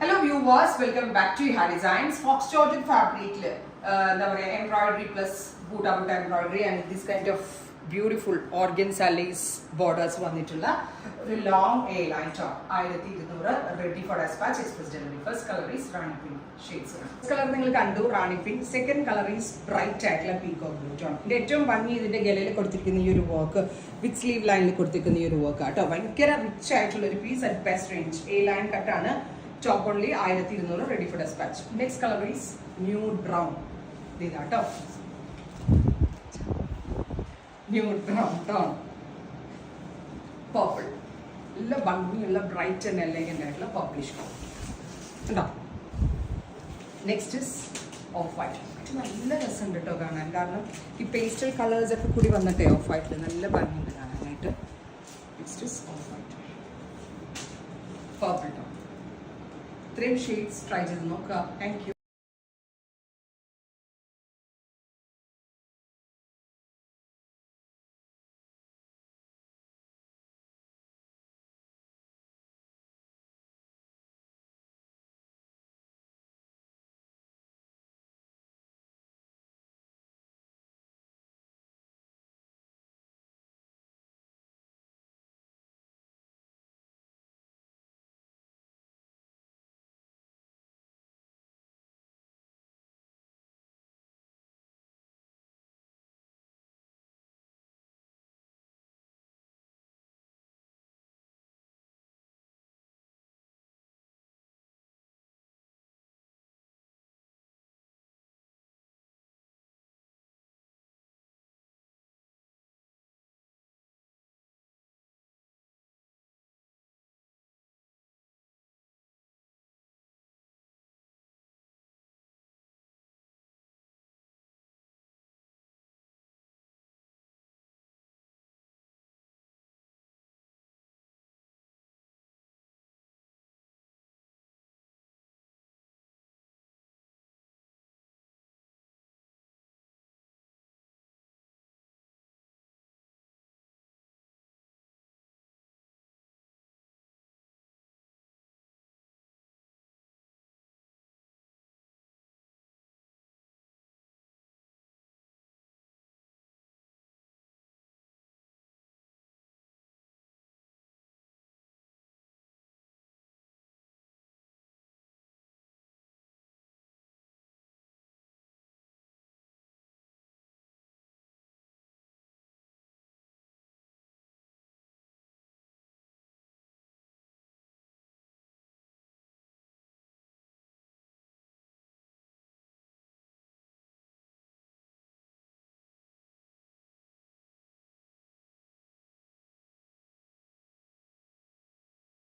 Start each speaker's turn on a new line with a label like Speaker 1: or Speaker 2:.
Speaker 1: Hello viewers, welcome back to Iha Designs. Fox Georgette fabric, embroidery plus buta embroidery and this kind of beautiful organza lace borders വന്നിട്ടുള്ള ഒരു long A-line top 1200 ready for dispatch express delivery. First color is Rani Pink shades. First color നിങ്ങൾ കണ്ടു Rani Pink. Second color is bright ആയിട്ടുള്ള peacock blue tone. ഇതിന്റെ ഏറ്റവും ഭംഗി ഇതിന്റെ ഗലയിൽ കൊടുത്തിരിക്കുന്ന ഈ ഒരു വർക്ക് വിത്ത് സ്ലീവ് ലൈനിൽ കൊടുത്തിരിക്കുന്ന ഈ ഒരു വർക്ക് ആട്ടോ. ഭയങ്കര റിച്ച് ആയിട്ടുള്ള ഒരു piece at best range. A-line കട്ടാണ്. Top only 1200 ready for dispatch. Next color is nude brown. Idato nude brown tone. Purple. Illa bangi illa bright and elegant aayittulla purplish color. Unda. Next is off white. നല്ല രസമുണ്ട് കേട്ടോ കാണാൻ. കാരണം ഈ pastel colours ഒക്കെ കൂടി വന്നിട്ടേ of വൈറ്റിൽ നല്ല ഭംഗിയുണ്ട് കാണാനായിട്ട്. Next is of white. Purple tone. 3 shades try ചെയ്ത് നോക്കുക. Thank you.